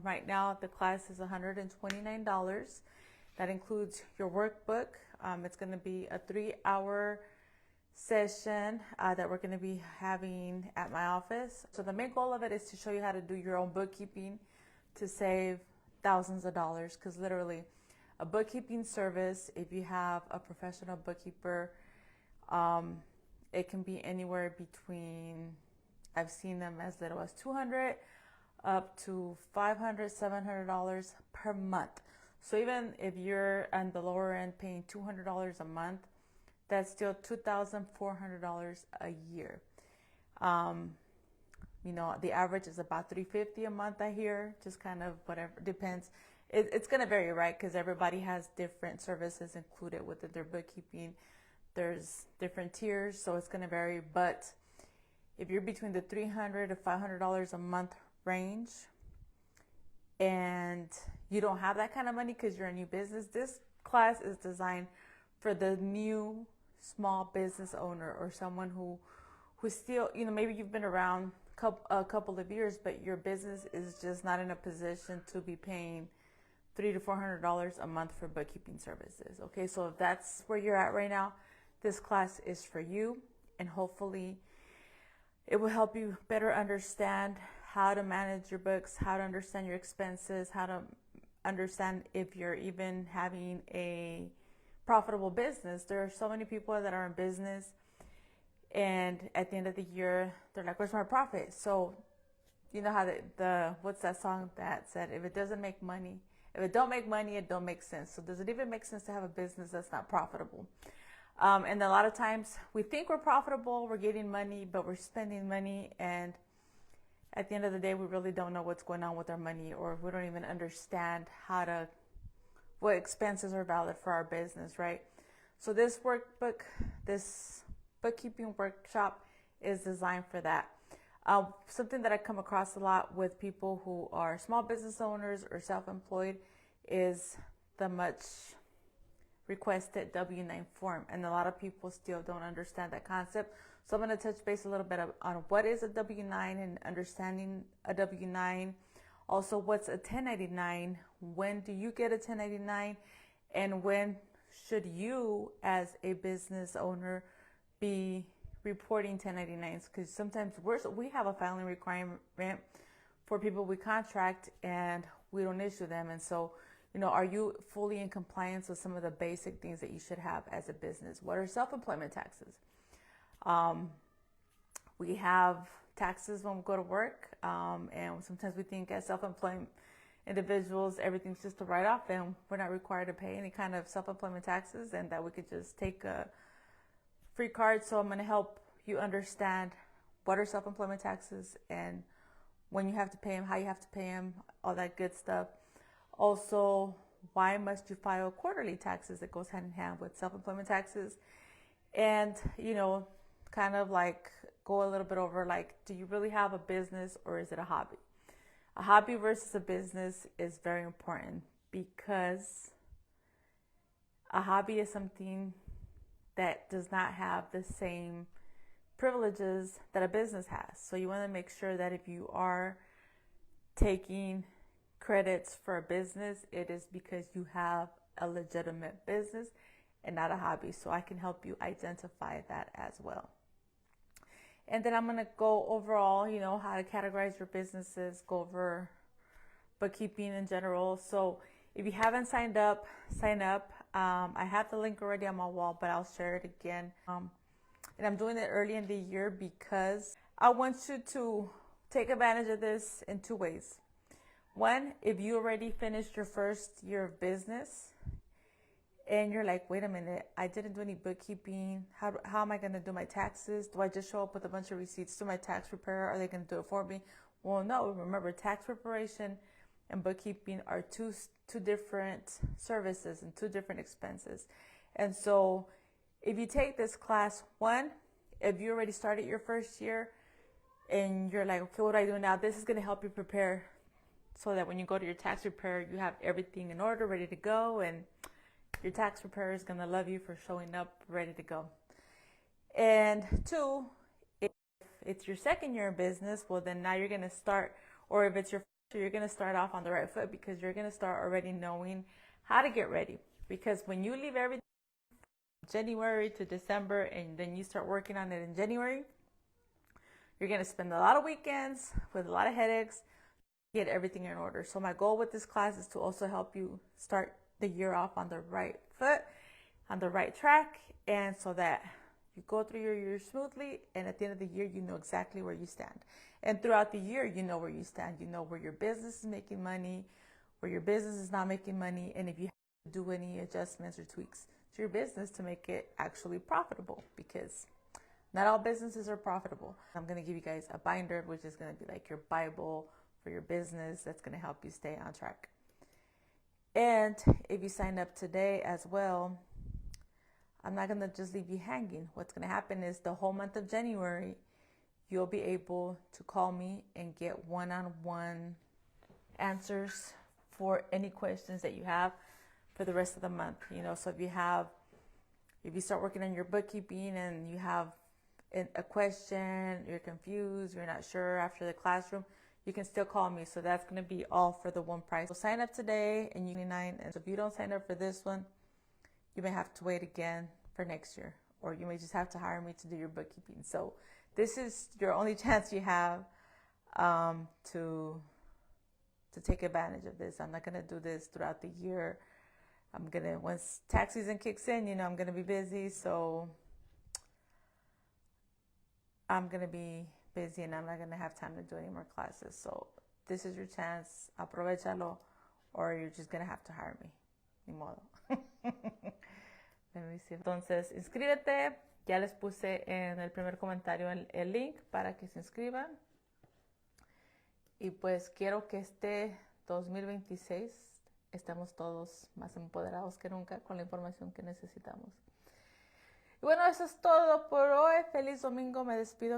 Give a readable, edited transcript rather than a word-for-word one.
Right now, the class is $129. That includes your workbook. It's going to be a 3-hour session that we're going to be having at my office. So the main goal of it is to show you how to do your own bookkeeping to save thousands of dollars, because literally a bookkeeping service, if you have a professional bookkeeper, it can be anywhere between, I've seen them as little as $200 up to $500, $700 per month. So even if you're on the lower end paying $200 a month, that's still $2,400 a year. The average is about $350 a month, I hear, just kind of whatever, depends. It's going to vary, right? Because everybody has different services included with their bookkeeping. There's different tiers, so it's going to vary. But if you're between the $300 to $500 a month range and you don't have that kind of money because you're a new business, this class is designed for the new small business owner or someone who still, maybe you've been around a couple of years, but your business is just not in a position to be paying $300 to $400 a month for bookkeeping services. Okay, so if that's where you're at right now, this class is for you, and hopefully it will help you better understand how to manage your books, how to understand your expenses, how to understand if you're even having a profitable business. There are so many people that are in business, and at the end of the year, they're like, where's my profit? So you know how what's that song that said, if it don't make money, it don't make sense. So does it even make sense to have a business that's not profitable? And a lot of times we think we're profitable, we're getting money, but we're spending money, and at the end of the day, we really don't know what's going on with our money, or we don't even understand what expenses are valid for our business, right? So this workbook, this bookkeeping workshop is designed for that. Something that I come across a lot with people who are small business owners or self-employed is the much requested W-9 form, and a lot of people still don't understand that concept. So I'm going to touch base a little bit on what is a W-9 and understanding a W-9. Also, what's a 1099? When do you get a 1099? And when should you, as a business owner, be reporting 1099s? Because sometimes we have a filing requirement for people we contract and we don't issue them. And so, are you fully in compliance with some of the basic things that you should have as a business? What are self-employment taxes? We have taxes when we go to work, and sometimes we think as self-employed individuals, everything's just a write-off, and we're not required to pay any kind of self-employment taxes, and that we could just take a free card. So I'm going to help you understand what are self-employment taxes and when you have to pay them, how you have to pay them, all that good stuff. Also, why must you file quarterly taxes? That goes hand in hand with self-employment taxes. And, kind of like go a little bit over, like, do you really have a business or is it a hobby? A hobby versus a business is very important, because a hobby is something that does not have the same privileges that a business has. So you want to make sure that if you are taking credits for a business, it is because you have a legitimate business and not a hobby. So I can help you identify that as well. And then I'm going to go overall, how to categorize your businesses, go over bookkeeping in general. So if you haven't signed up, sign up. I have the link already on my wall, but I'll share it again. And I'm doing it early in the year because I want you to take advantage of this in 2 ways. One, if you already finished your first year of business and you're like, wait a minute, I didn't do any bookkeeping. How am I going to do my taxes? Do I just show up with a bunch of receipts to my tax preparer? Are they going to do it for me? Well, no. Remember, tax preparation and bookkeeping are two different services and 2 different expenses. And so if you take this class, one, if you already started your first year and you're like, okay, what do I do now? This is going to help you prepare so that when you go to your tax preparer, you have everything in order, ready to go, and your tax preparer is going to love you for showing up ready to go. And 2, if it's your second year in business, well, then now you're going to start, or if it's your So you're going to start off on the right foot because you're going to start already knowing how to get ready. Because when you leave everything January to December and then you start working on it in January, you're going to spend a lot of weekends with a lot of headaches, get everything in order. So my goal with this class is to also help you start the year off on the right foot, on the right track, and so that you go through your year smoothly, and at the end of the year, you know exactly where you stand. And throughout the year, you know where you stand. You know where your business is making money, where your business is not making money, and if you have to do any adjustments or tweaks to your business to make it actually profitable, because not all businesses are profitable. I'm going to give you guys a binder, which is going to be like your Bible for your business. That's going to help you stay on track. And if you sign up today as well, I'm not going to just leave you hanging. What's going to happen is the whole month of January, you'll be able to call me and get one-on-one answers for any questions that you have for the rest of the month. You know, so if you start working on your bookkeeping and you have a question, you're confused, you're not sure after the classroom, you can still call me. So that's going to be all for the one price. So sign up today and you can 99. And so if you don't sign up for this one, you may have to wait again for next year, or you may just have to hire me to do your bookkeeping. So this is your only chance you have to take advantage of this. I'm not going to do this throughout the year. Once tax season kicks in, you know, I'm going to be busy. So I'm going to be busy and I'm not going to have time to do any more classes. So this is your chance. Aprovechalo, or you're just going to have to hire me. Ni modo. Let me see. Entonces, inscríbete. Ya les puse en el primer comentario el link para que se inscriban. Y pues quiero que este 2026 estemos todos más empoderados que nunca con la información que necesitamos. Y bueno, eso es todo por hoy. Feliz domingo. Me despido.